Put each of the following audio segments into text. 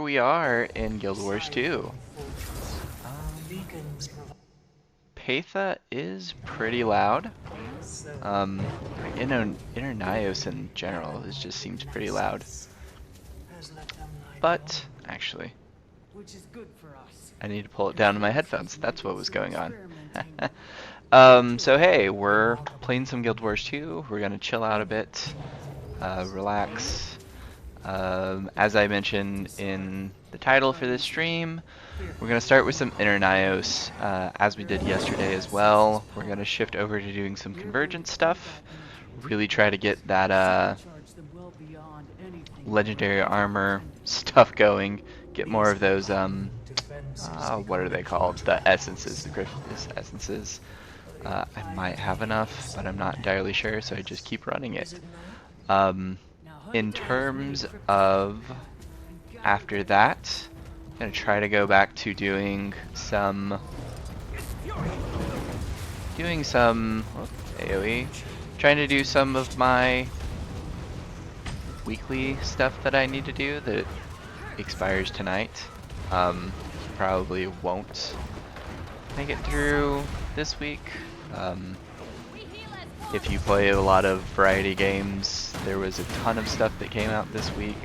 we are in Guild Wars 2. Patha is pretty loud. Inner Nayos in general just seems pretty loud. But, actually, I need to pull it down to my headphones. That's what was going on. So hey, we're playing some Guild Wars 2. We're gonna chill out a bit, relax. As I mentioned in the title for this stream, we're going to start with some Inner Nayos, as we did yesterday as well. We're going to shift over to doing some convergence stuff, really try to get that legendary armor stuff going, get more of those, what are they called? The essences, the Griffiths essences. I might have enough, but I'm not entirely sure, so I just keep running it. In terms of after that, I'm going to try to go back to doing some AoE, trying to do some of my weekly stuff that I need to do that expires tonight. Probably won't make it through this week. If you play a lot of variety games, there was a ton of stuff that came out this week,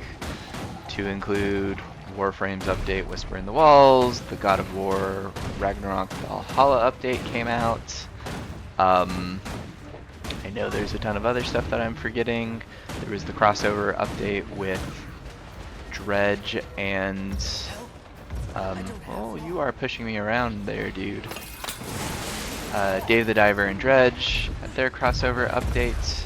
to include Warframe's update, Whisper in the Walls, the God of War Ragnarok Valhalla update came out. I know there's a ton of other stuff that I'm forgetting. There was the crossover update with Dredge and... oh, you are pushing me around there, dude. Dave the Diver and Dredge at their crossover updates.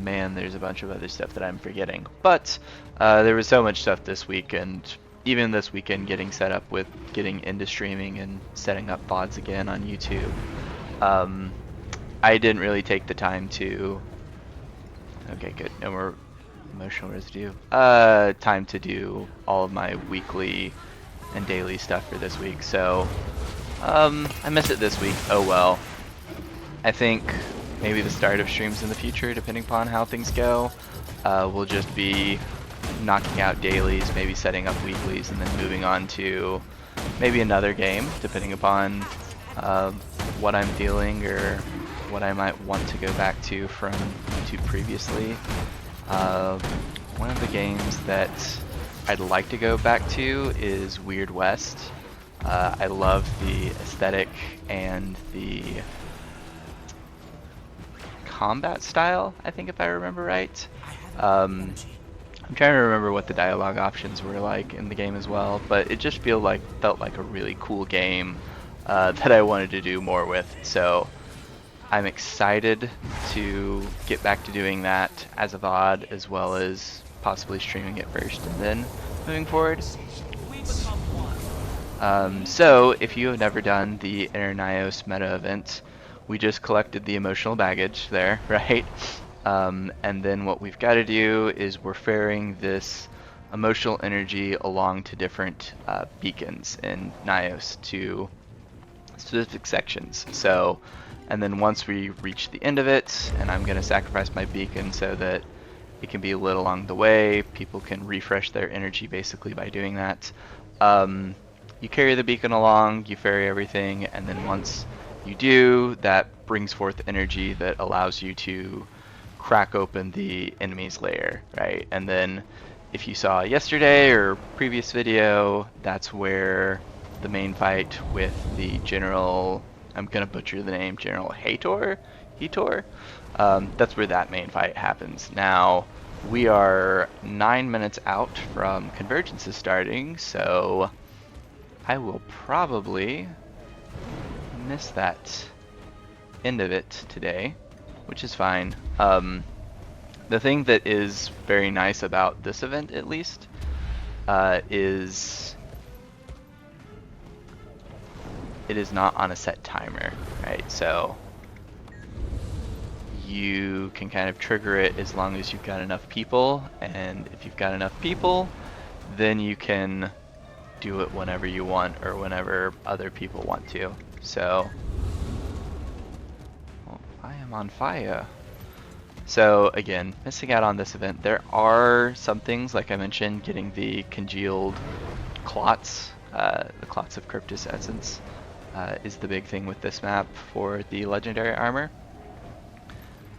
Man, there's a bunch of other stuff that I'm forgetting. But there was so much stuff this week, and even this weekend getting set up with getting into streaming and setting up VODs again on YouTube. I didn't really take the time to... Okay, good. No more emotional residue. Time to do all of my weekly and daily stuff for this week, so I missed it this week. Oh well. I think maybe the start of streams in the future, depending upon how things go, will just be knocking out dailies, maybe setting up weeklies, and then moving on to maybe another game, depending upon what I'm feeling or what I might want to go back to from YouTube previously. One of the games that I'd like to go back to is Weird West. I love the aesthetic and the combat style, I think, if I remember right. I'm trying to remember what the dialogue options were like in the game as well, but it just felt like a really cool game that I wanted to do more with. So I'm excited to get back to doing that as a VOD, as well as possibly streaming it first and then moving forward. So if you have never done the Inner Nayos meta event, we just collected the emotional baggage there, right? And then what we've got to do is we're ferrying this emotional energy along to different beacons in Nayos to specific sections. So, and then once we reach the end of it, and I'm going to sacrifice my beacon so that it can be lit along the way, people can refresh their energy basically by doing that. You carry the beacon along, you ferry everything, and then once you do, that brings forth energy that allows you to crack open the enemy's lair, right? And then if you saw yesterday or previous video, that's where the main fight with the General, I'm gonna butcher the name, General Hator? That's where that main fight happens. Now, we are 9 minutes out from Convergence starting, so I will probably miss that end of it today, which is fine. The thing that is very nice about this event, at least, is it is not on a set timer, right? So you can kind of trigger it as long as you've got enough people, and if you've got enough people, then you can do it whenever you want or whenever other people want to. So, well, I am on fire. So again, missing out on this event. There are some things, like I mentioned, getting the congealed clots, the clots of Cryptus Essence, is the big thing with this map for the legendary armor.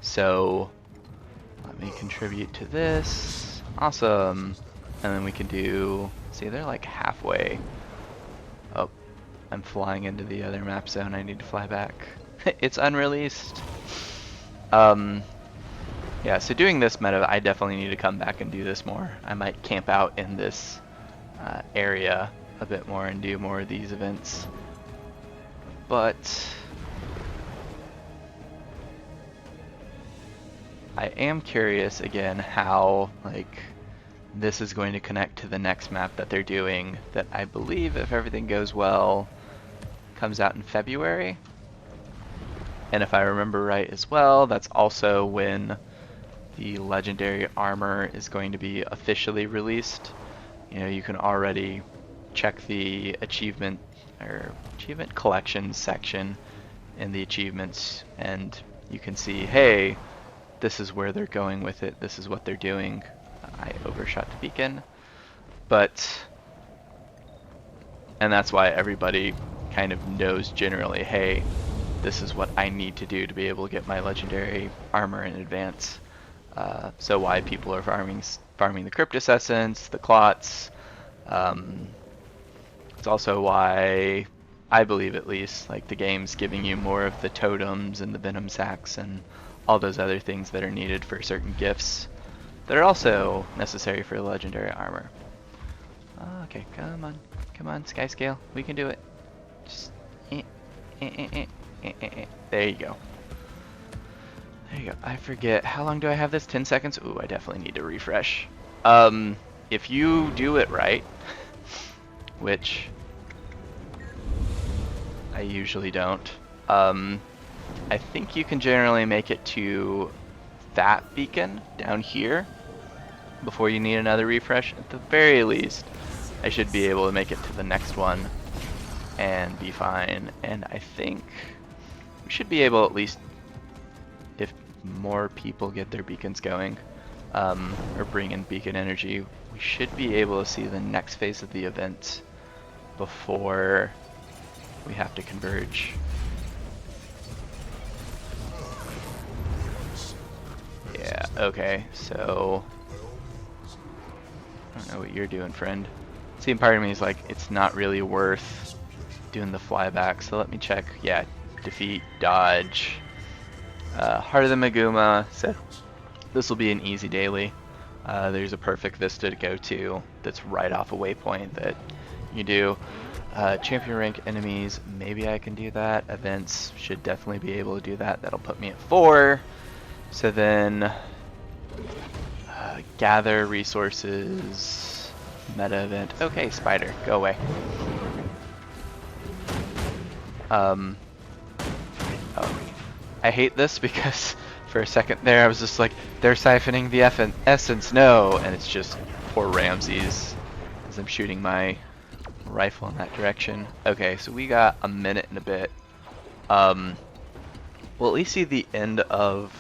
So let me contribute to this. Awesome. And then we can do, see, they're like halfway. Oh, I'm flying into the other map zone. I need to fly back. It's unreleased. Yeah, so doing this meta, I definitely need to come back and do this more. I might camp out in this area a bit more and do more of these events. But I am curious again how like this is going to connect to the next map that they're doing that I believe, if everything goes well, comes out in February. And if I remember right as well, that's also when the legendary armor is going to be officially released. You know, you can already check the achievement collections section in the achievements, and you can see, hey, this is where they're going with it, this is what they're doing. I overshot the beacon, and that's why everybody kind of knows generally, hey, this is what I need to do to be able to get my legendary armor in advance. So why people are farming the Cryptus Essence, the clots. It's also why I believe, at least, like the game's giving you more of the totems and the venom sacks and all those other things that are needed for certain gifts that are also necessary for the legendary armor. Okay, come on, Sky Scale, we can do it. Just there you go. There you go. I forget, how long do I have this? 10 seconds? Ooh, I definitely need to refresh. If you do it right, which I usually don't, I think you can generally make it to that beacon down here before you need another refresh. At the very least, I should be able to make it to the next one and be fine. And I think we should be able, at least if more people get their beacons going, or bring in beacon energy, we should be able to see the next phase of the event before we have to converge. Yeah, okay, so I don't know what you're doing, friend. See, part of me is like, it's not really worth doing the flyback, so let me check. Yeah, defeat, dodge, Heart of the Maguma, so this will be an easy daily. There's a perfect vista to go to that's right off a waypoint that you do. Champion rank enemies, maybe I can do that. Events should definitely be able to do that. That'll put me at 4. So then gather resources, meta event. Okay, spider, go away. Oh, I hate this because for a second there I was just like, they're siphoning the essence, no, and it's just poor Ramses as I'm shooting my rifle in that direction. Okay, so we got a minute and a bit. We'll at least see the end of...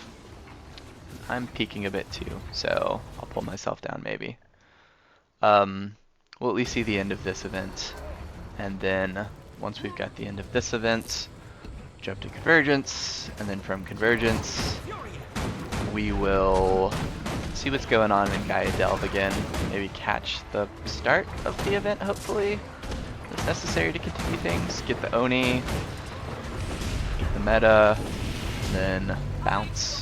I'm peeking a bit too, so I'll pull myself down maybe. We'll at least see the end of this event, and then once we've got the end of this event, jump to convergence, and then from convergence we will see what's going on in Gaia Delve again, maybe catch the start of the event hopefully. It's necessary to continue things, get the Oni, get the meta, and then bounce.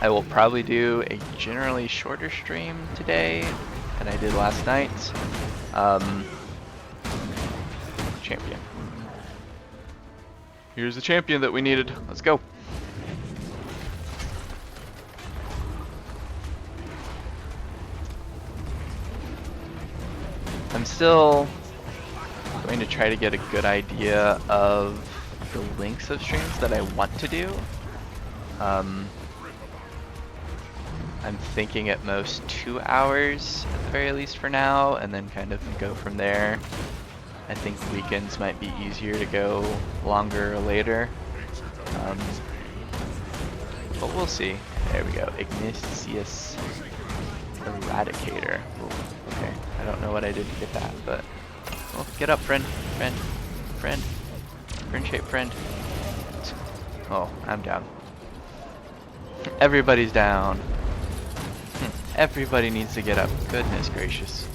I will probably do a generally shorter stream today than I did last night. Champion. Here's the champion that we needed. Let's go. I'm still going to try to get a good idea of the lengths of streams that I want to do. I'm thinking at most 2 hours at the very least for now, and then kind of go from there. I think weekends might be easier to go longer or later. but we'll see. There we go. Ignatius Eradicator. Ooh, okay, I don't know what I did to get that, but well, get up, friend, friend, friend, friend-shaped friend. Oh, I'm down. Everybody's down. Everybody needs to get up. Goodness gracious.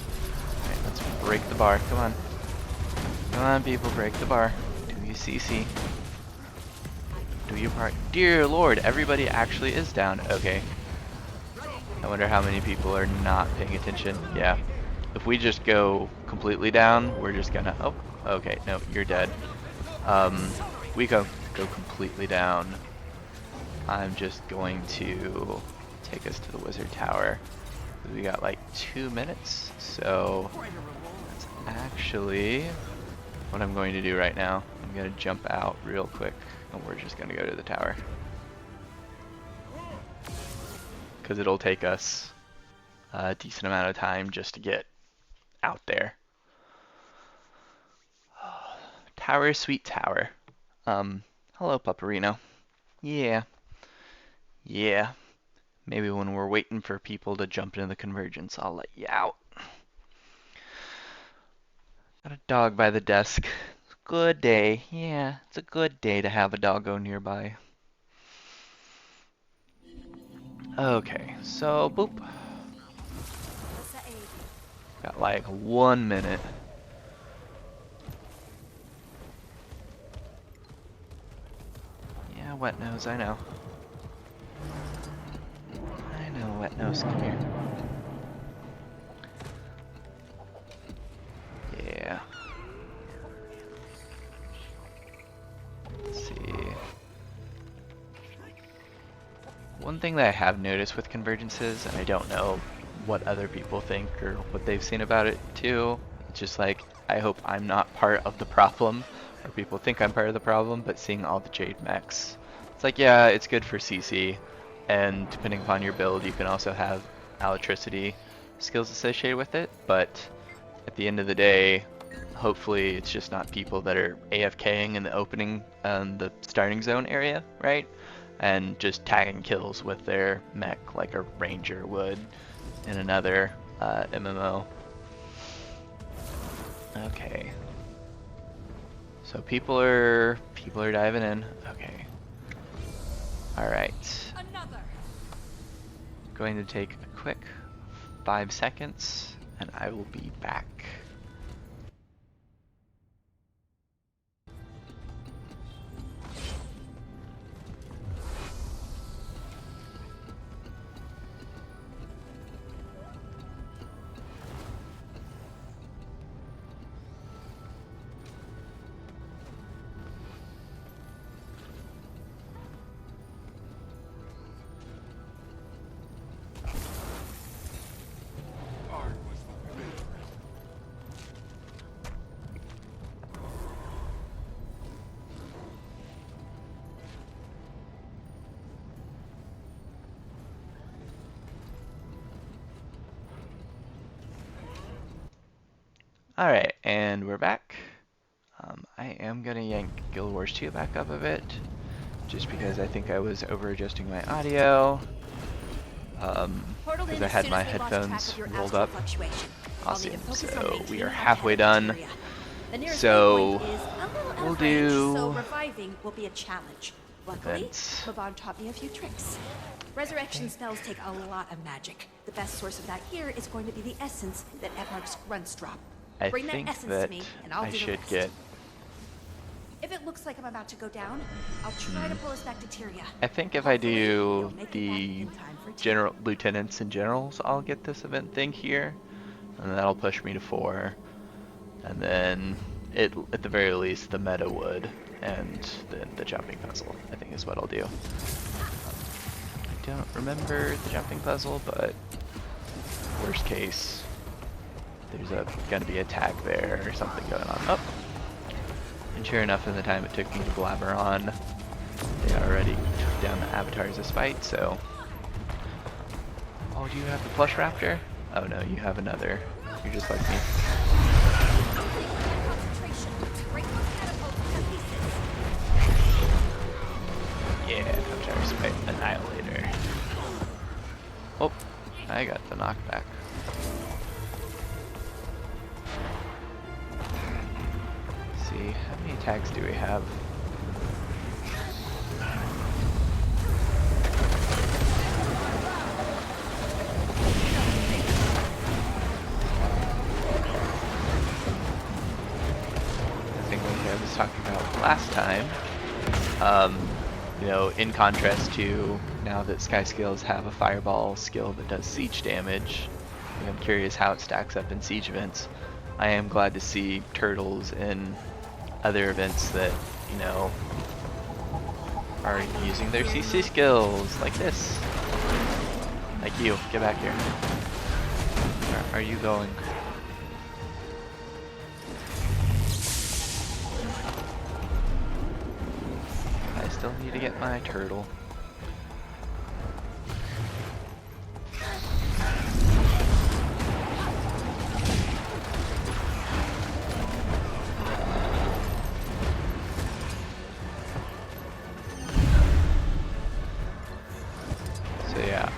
Alright, let's break the bar. Come on. Come on, people, break the bar. Do you CC? Do your part. Dear Lord, everybody actually is down. Okay. I wonder how many people are not paying attention. Yeah. If we just go completely down, we're just gonna... Oh, okay. No, you're dead. We go completely down. I'm just going to take us to the wizard tower. We got like 2 minutes, so that's actually what I'm going to do right now. I'm going to jump out real quick, and we're just going to go to the tower. Because it'll take us a decent amount of time just to get out there. Tower, sweet tower. Hello, Pupperino. Yeah. Yeah. Maybe when we're waiting for people to jump into the convergence, I'll let you out. Got a dog by the desk. Good day. Yeah, it's a good day to have a doggo nearby. Okay, so boop. Got like 1 minute. Yeah, wet nose, I know. I know, wet nose, come here. Yeah. Let's see. One thing that I have noticed with convergences, and I don't know what other people think or what they've seen about it too, it's just like, I hope I'm not part of the problem, or people think I'm part of the problem, but seeing all the Jade mechs. It's like, yeah, it's good for CC, and depending upon your build, you can also have electricity skills associated with it, but at the end of the day, hopefully it's just not people that are AFKing in the opening, the starting zone area, right? And just tagging kills with their mech like a ranger would in another MMO. Okay. So people are diving in. Okay. All right. Going to take a quick 5 seconds, and I will be back. Alright, and we're back. I am gonna yank Guild Wars 2 back up a bit, just because I think I was over adjusting my audio. Because I had my headphones rolled up. Awesome, so we are halfway done. So we'll do reviving will be a challenge. Luckily, Laban taught me a few tricks. Resurrection spells take a lot of magic. The best source of that here is going to be the essence that Eparch's grunts drop. I Bring think that essence that to me, and I'll I do the should rest. get... If it looks like I'm about to go down, I'll try to pull us back to Tyria. I think if I do You'll make it back the in time for tea. general lieutenants and generals, I'll get this event thing here, and that'll push me to 4. And then it, at the very least, the meta wood and the jumping puzzle, I think is what I'll do. I don't remember the jumping puzzle, but worst case, there's gonna be a tag there or something going on. Oh, and sure enough, in the time it took me to blabber on, they already took down the avatars despite. So, oh, do you have the plush raptor? Oh no, you have another. You're just like me. Yeah, Gyro Spike Annihilator. Oh, I got the knockback. Let's see, how many attacks do we have? I think like I was talking about last time. You know, in contrast to now that Sky Scales have a fireball skill that does siege damage, I'm curious how it stacks up in siege events. I am glad to see turtles in other events that, you know, are using their CC skills, like this. Like you, get back here. Where are you going? I still need to get my turtle. So yeah,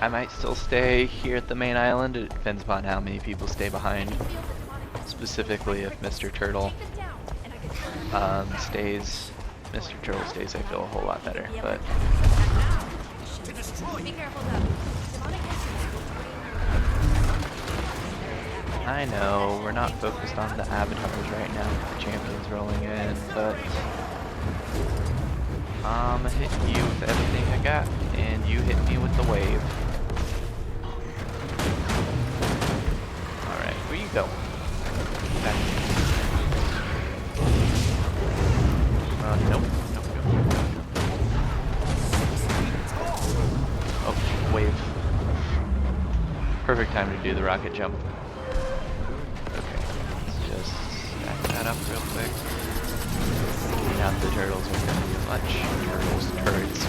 I might still stay here at the main island. It depends upon how many people stay behind. Specifically, if Mr. Turtle stays, Mr. Turtle stays, I feel a whole lot better. But I know we're not focused on the avatars right now. The champion's rolling in, but I'm gonna hit you with everything I got, and you hit me with the wave. Alright, where you go? Okay. Nope. Oh, wave. Perfect time to do the rocket jump. Okay, let's just stack that up real quick. Now the turtles are going to be turrets.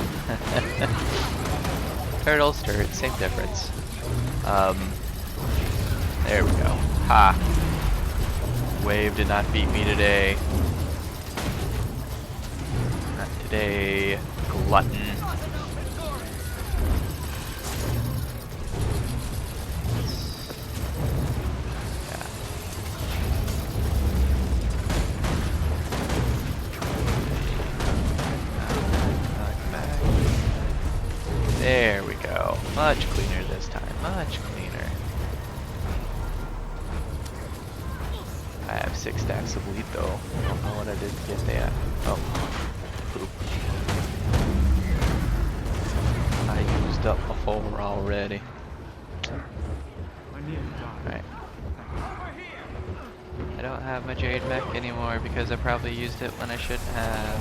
Turtles, turrets, same difference. There we go. Ha! Wave did not beat me today. Not today, glutton. There we go. Much cleaner this time. Much cleaner. I have 6 stacks of wheat though. I don't know what I did to get that. Oh. Poop. I used up a 4 already. Alright. I don't have my Jade Mech anymore because I probably used it when I shouldn't have.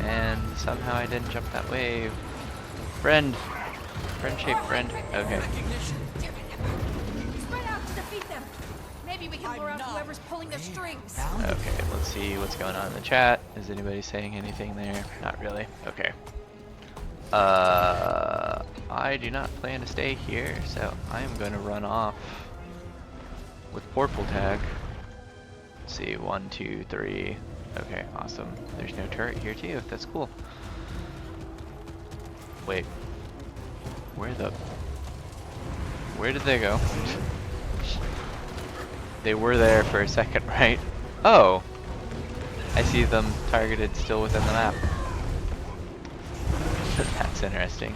And somehow I didn't jump that wave. Friend! Friendship, friend. Okay. Spread out to defeat them. Maybe we can lure out whoever's pulling their strings. Okay, let's see what's going on in the chat. Is anybody saying anything there? Not really. Okay. I do not plan to stay here, so I am going to run off with Portal Tag. Let's see, 1, 2, 3. Okay, awesome. There's no turret here too. That's cool. Wait. Where did they go? They were there for a second, right? Oh! I see them targeted still within the map. That's interesting.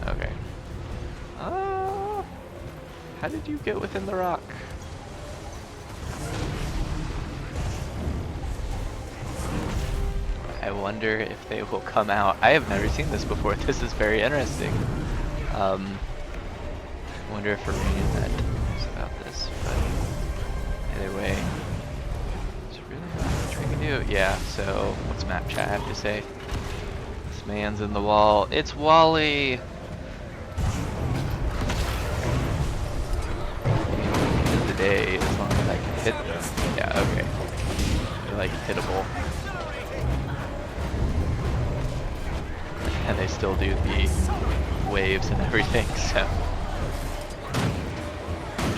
Okay. How did you get within the rock? I wonder if they will come out. I have never seen this before. This is very interesting. I wonder if Iranian knows about this, but either way, it's really not much we can do. Yeah, so what's map chat have to say? This man's in the wall. It's Wally! End of the day, as long as I can hit them. Yeah, okay. They're like hittable. And they still do the waves and everything, so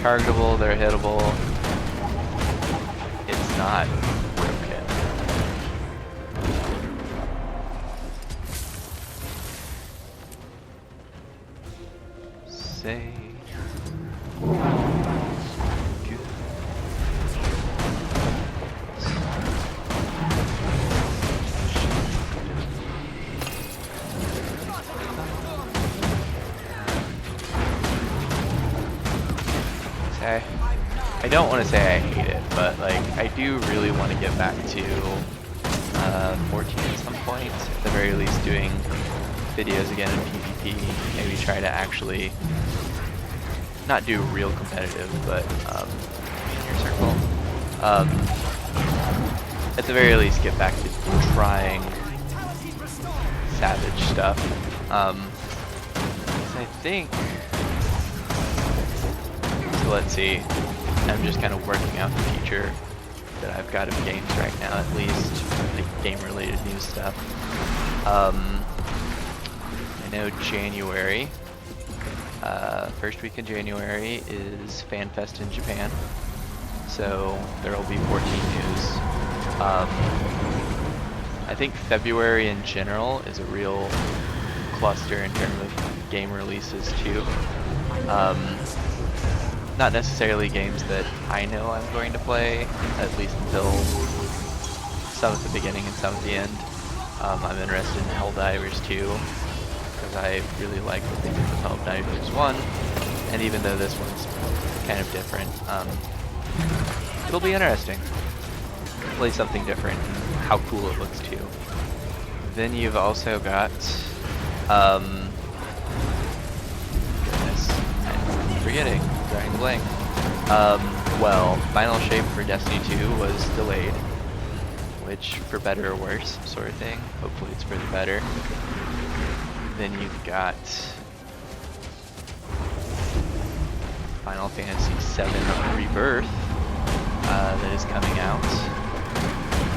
targetable, they're hittable. It's not broken. say I don't want to say I hate it, but like I do really want to get back to 14 at some point. At the very least, doing videos again in PvP. Maybe try to actually not do real competitive, but in your circle. At the very least, get back to trying savage stuff. I think. So let's see. I'm just kind of working out the future that I've got of games right now, at least like game-related news stuff. I know January, first week in January is FanFest in Japan, so there will be 14 news. I think February in general is a real cluster in terms of game releases too. Not necessarily games that I know I'm going to play, at least until some at the beginning and some at the end. I'm interested in Helldivers 2, because I really like what they did with Helldivers 1, and even though this one's kind of different, it'll be interesting. Play something different, and how cool it looks too. Then you've also got, goodness, I'm forgetting. Drawing blank. Well, final shape for Destiny 2 was delayed, which for better or worse sort of thing. Hopefully it's for the better. Then you've got Final Fantasy VII Rebirth that is coming out.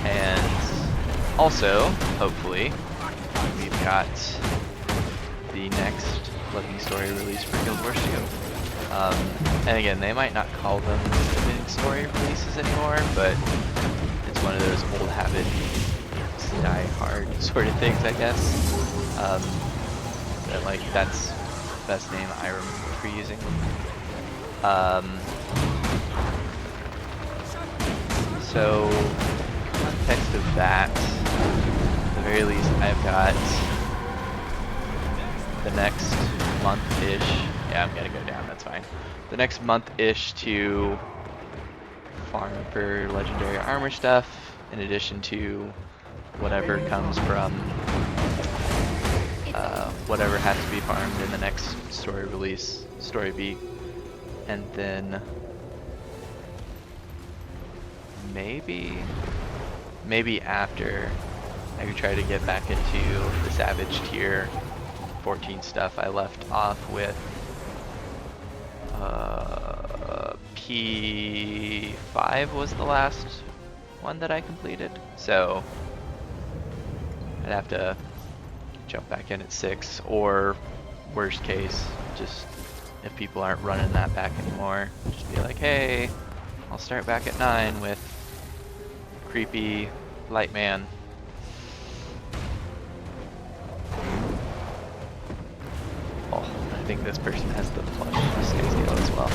And also, hopefully, we've got the next Living Story release for Guild Wars 2. And again, they might not call them living story releases anymore, but it's one of those old habit, die hard sort of things, I guess. That, like, that's the best name I remember for using. So, context of that, at the very least, I've got the next month-ish. Yeah, I'm gonna go down, that's fine. The next month-ish to farm for legendary armor stuff, in addition to whatever comes from whatever has to be farmed in the next story release, story beat. And then maybe after I could try to get back into the Savage tier 14 stuff. I left off with P5 was the last one that I completed, so I'd have to jump back in at 6, or worst case, just if people aren't running that back anymore, just be like, hey, I'll start back at 9 with creepy light man. Oh, I think this person has the plush scale as well.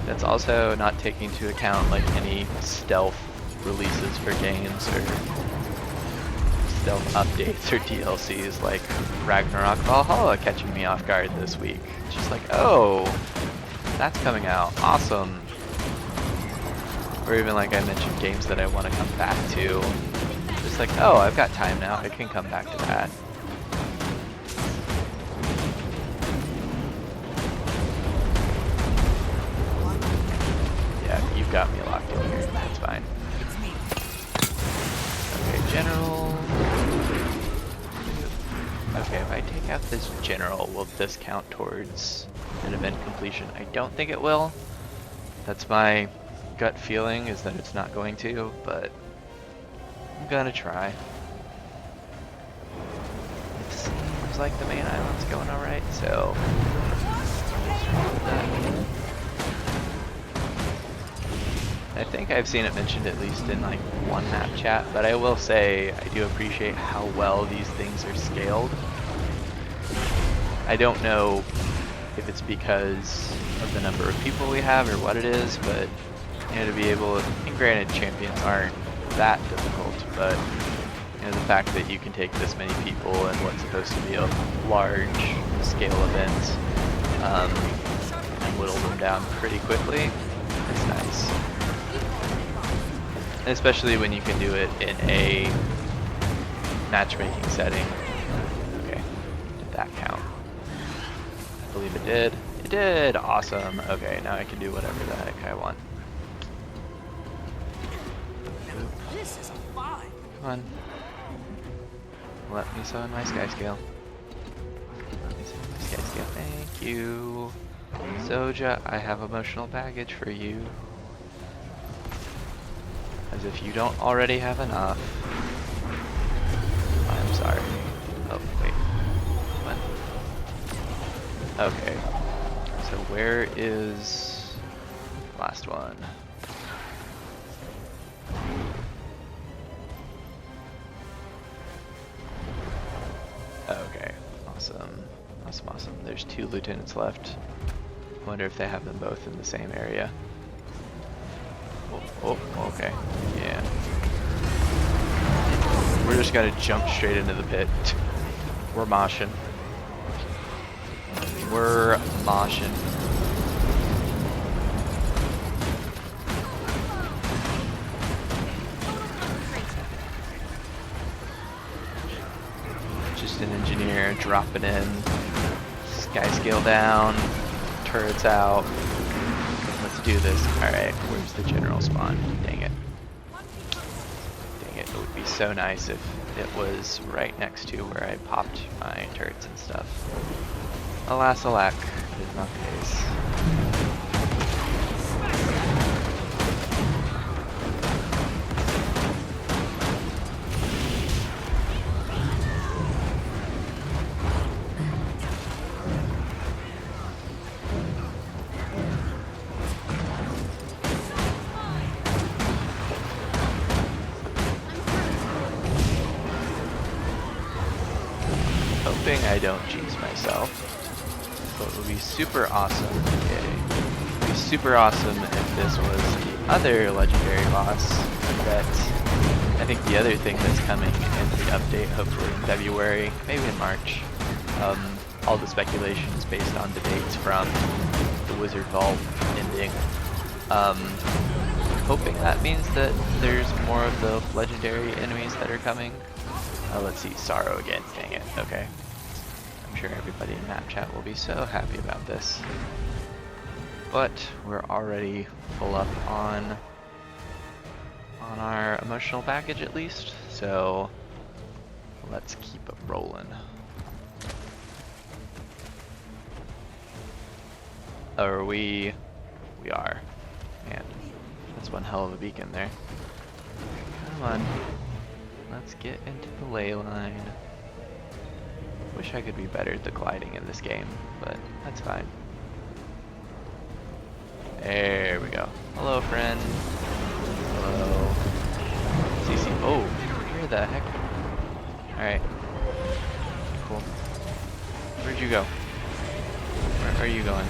That's also not taking into account like any stealth releases for games or stealth updates or DLCs like Ragnarok Valhalla catching me off guard this week. Just like, oh, that's coming out, awesome. Or even like I mentioned, games that I want to come back to. Just like, oh, I've got time now, I can come back to that. Yeah, you've got me locked in here, that's fine. Okay, general. Okay, if I take out this general, will this count towards an event completion? I don't think it will. That's my gut feeling, is that it's not going to, but I'm gonna try. It seems like the main island's going alright, so let's roll with that. I think I've seen it mentioned at least in like one map chat, but I will say I do appreciate how well these things are scaled. I don't know if it's because of the number of people we have or what it is, but you know, to be able to, and granted champions aren't that difficult, but you know, the fact that you can take this many people in what's supposed to be a large scale event and whittle them down pretty quickly, it's nice. And especially when you can do it in a matchmaking setting. Okay, did that count? I believe it did. It did! Awesome. Okay, now I can do whatever the heck I want. This is a fun. Come on. Let me summon my sky scale. Let me summon my sky scale. Thank you. Zoja, I have emotional baggage for you. As if you don't already have enough. I'm sorry. Oh, wait. What? Okay. So where is last one? Okay. Awesome. Awesome, awesome. There's 2 lieutenants left. I wonder if they have them both in the same area. Oh, okay. Yeah. We're just gonna jump straight into the pit. We're moshing. We're moshing. Just an engineer dropping in. Sky scale down. Turrets out. Let's do this. Alright, where's the general spawn? Dang it. Dang it, it would be so nice if it was right next to where I popped my turrets and stuff. Alas, alack, it is not the case. Hoping I don't jinx myself, but it would be super awesome. Okay. It would be super awesome if this was the other legendary boss. That I think the other thing that's coming in the update, hopefully in February, maybe in March. All the speculations based on debates from the Wizard Vault ending. Hoping that means that there's more of the legendary enemies that are coming. Let's see, Sorrow again, dang it, okay. I'm sure everybody in map chat will be so happy about this. But we're already full up on our emotional baggage at least, so let's keep it rolling. Or we are. Man, that's one hell of a beacon there. Come on. Let's get into the ley line. Wish I could be better at the gliding in this game, but that's fine. There we go. Hello, friend. Hello. CC. Oh, where the heck? Alright. Cool. Where'd you go? Where are you going?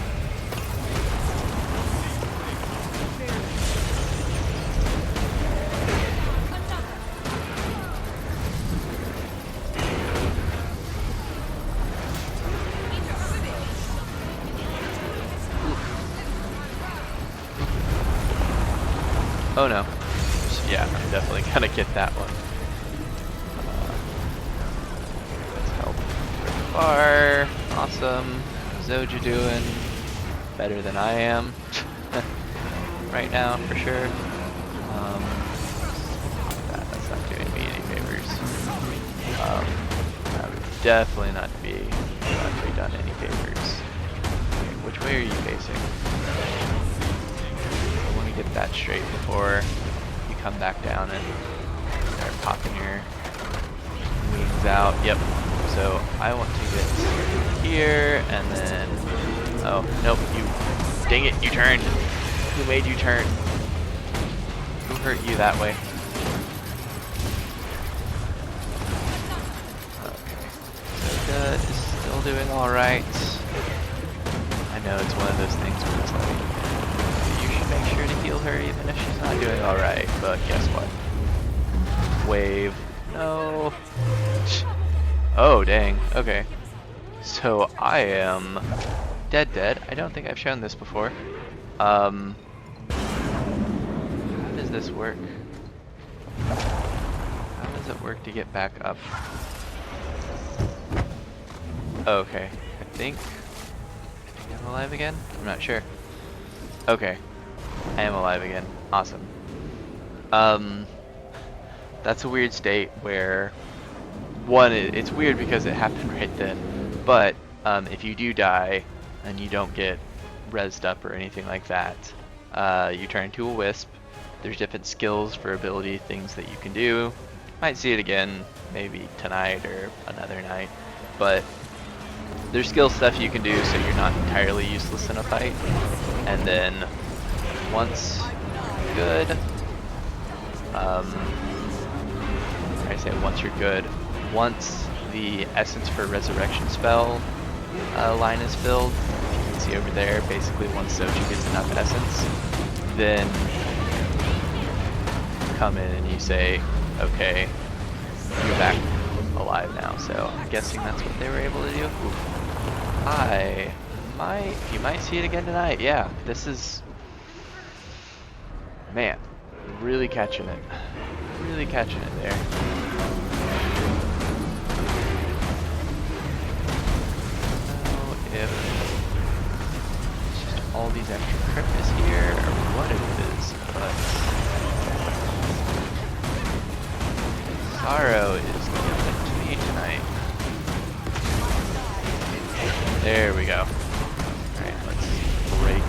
Oh no. Yeah, I'm definitely gonna get that one. Let's help. Far. Awesome. How's Zoja doing? Better than I am. Right now, for sure. That's not doing me any favors. I would definitely not be done any favors. Okay, which way are you facing? Get that straight before you come back down and start popping your wings out. Yep. So I want to get here and then, oh, nope, you, dang it, you turned. Who made you turn? hurt you that way. Okay. Good is still doing alright. I know it's one of those things where it's like, you should make sure to heal her even if she's not doing alright, but guess what? Wave. No. Oh, dang. Okay. So I am dead. I don't think I've shown this before. How does this work? How does it work to get back up? Okay. I think I'm alive again? I'm not sure. Okay. I am alive again. Awesome. That's a weird state where, one, it's weird because it happened right then, but if you do die and you don't get rezzed up or anything like that, you turn into a wisp. There's different skills for ability, things that you can do. Might see it again, maybe tonight or another night, but there's skill stuff you can do so you're not entirely useless in a fight. And then once good, I say once you're good, once the essence for resurrection spell line is filled, you can see over there, basically once Soja gets enough essence, then you come in and you say, okay, you're back alive now. So I'm guessing that's what they were able to do. You might see it again tonight. Yeah, this is, man, really catching it. Really catching it there. If it's just all these extra crypts here, or what it is, but Sorrow is giving it to me tonight. There we go. Alright, let's break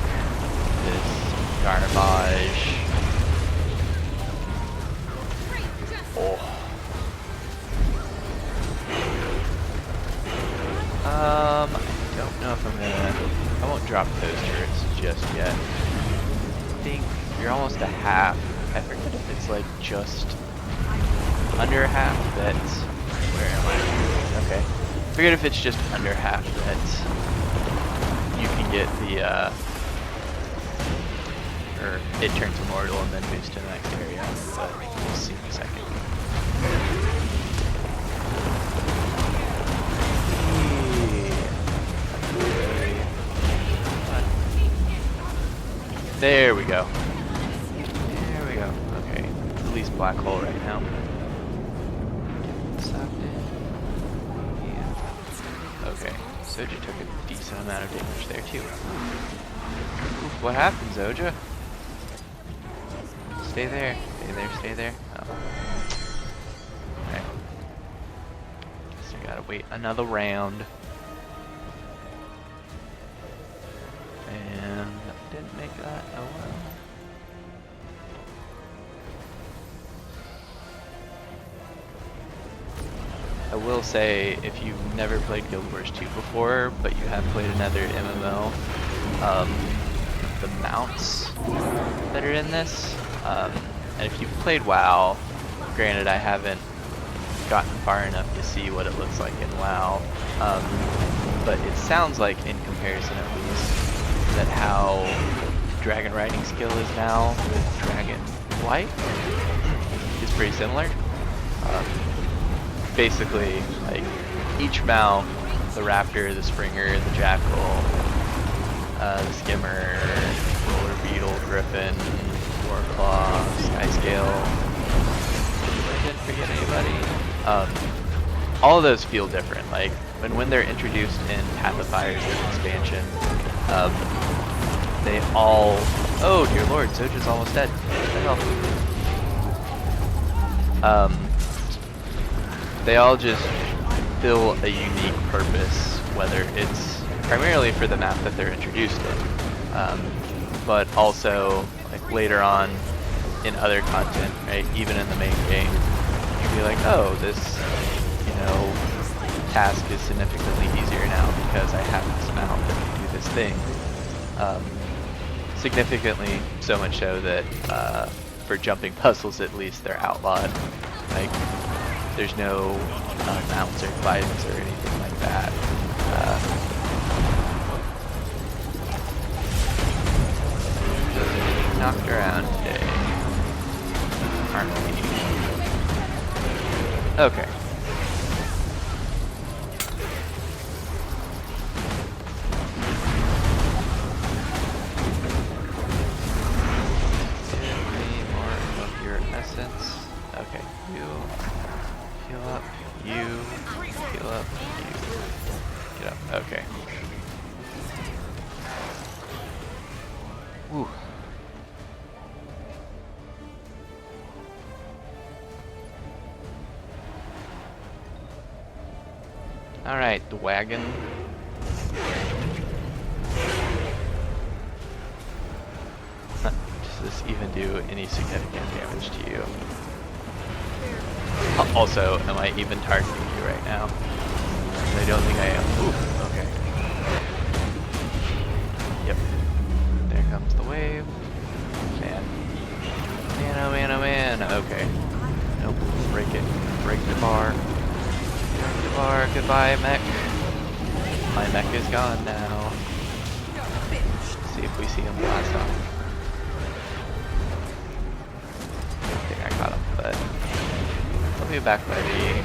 this garbage. Oh. I don't know if I'm gonna, I won't drop those turrets just yet. I think you're almost a half. I forget if it's like just under a half that, where am I? Okay. I forget if it's just under half that you can get the, or it turns immortal and then moves to the next area, but we'll see in a second. There we go. There we go. Okay. Release black hole right now. Yeah. Okay. Zoja took a decent amount of damage there too. Oof, what happened, Zoja? Stay there. Stay there. Stay there. Oh. Okay. Guess I gotta wait another round. And didn't make that. Oh well. I will say, if you've never played Guild Wars 2 before, but you have played another MMO, the mounts that are in this, and if you've played WoW, granted I haven't gotten far enough to see what it looks like in WoW, but it sounds like, in comparison at least, that how dragon riding skill is now with dragon flight is pretty similar. Basically, like, each mount, the raptor, the springer, the jackal, the skimmer, roller beetle, griffin, warclaw, skyscale, I didn't forget anybody. All of those feel different. Like, when they're introduced in Path of Fire's expansion, they all, oh dear lord, Zoja's almost dead. What the hell? They all just fill a unique purpose, whether it's primarily for the map that they're introduced in, but also like later on in other content, right? Even in the main game, you'd be like, oh, this, you know, task is significantly easier now because I have this mount that can do this thing. Significantly so much so that for jumping puzzles at least, they're outlawed. Like, there's no mounts or glides or anything like that. Those are getting knocked around today, aren't we? Okay. Okay, you heal up, you heal up, you get up. Okay. Woo. All right, the wagon. Does this even do any significant damage to you? Also, am I even targeting you right now? I don't think I am. Ooh, okay. Yep. There comes the wave. Man. Man, oh man, oh man. Okay. Nope. Break it. Break the bar. Break the bar. Goodbye, mech. My mech is gone now. Let's see if we see him blast off. I think I caught him, but I'll be back by the,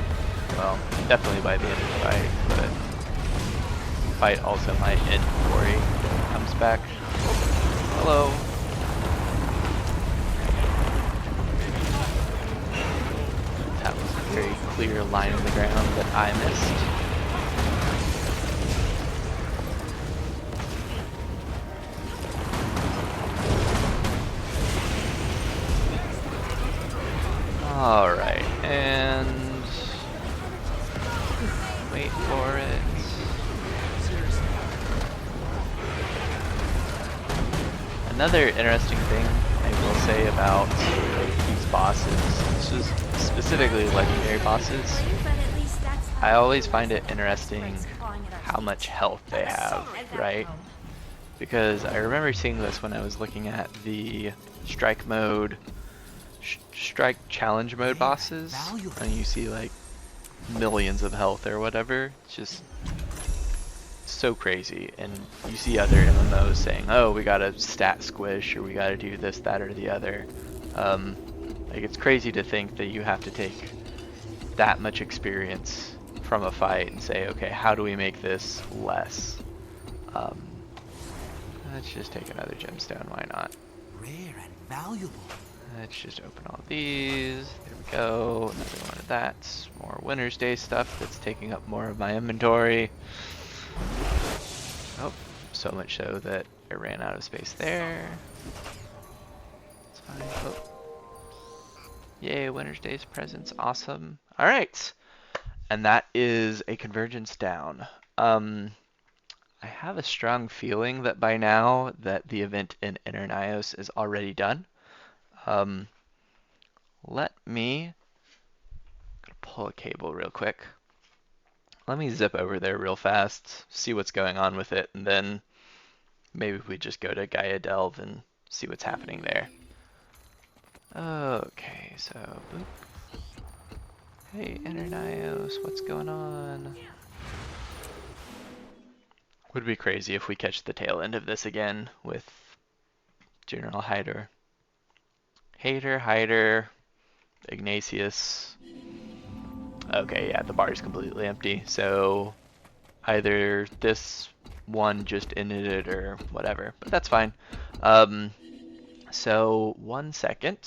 well, definitely by the end of the fight, but the fight also might end before he comes back. Hello. That was a very clear line in the ground that I missed. Alright, and wait for it. Another interesting thing I will say about these bosses, this is specifically legendary bosses, I always find it interesting how much health they have, right? Because I remember seeing this when I was looking at the strike mode, strike challenge mode bosses, and you see like millions of health or whatever. It's just so crazy. And you see other MMOs saying, oh, we gotta stat squish, or we gotta do this, that, or the other. Like, it's crazy to think that you have to take that much experience from a fight and say, okay, how do we make this less? Let's just take another gemstone, why not? Rare and valuable. Let's just open all these. There we go. Another one of that. More Winter's Day stuff that's taking up more of my inventory. Oh, so much so that I ran out of space there. It's fine. Oh. Yay, Winter's Day's presents. Awesome. Alright. And that is a convergence down. I have a strong feeling that by now that the event in Inner Nayos is already done. Let me pull a cable real quick. Let me zip over there real fast, see what's going on with it, and then maybe we just go to Gaia Delve and see what's happening there. Okay, so boop. Hey, Inner Nayos, what's going on? Would be crazy if we catch the tail end of this again with General Hyder. Hyder, Ignatius. Okay, yeah, the bar is completely empty, so either this one just ended it or whatever, but that's fine. So 1 second.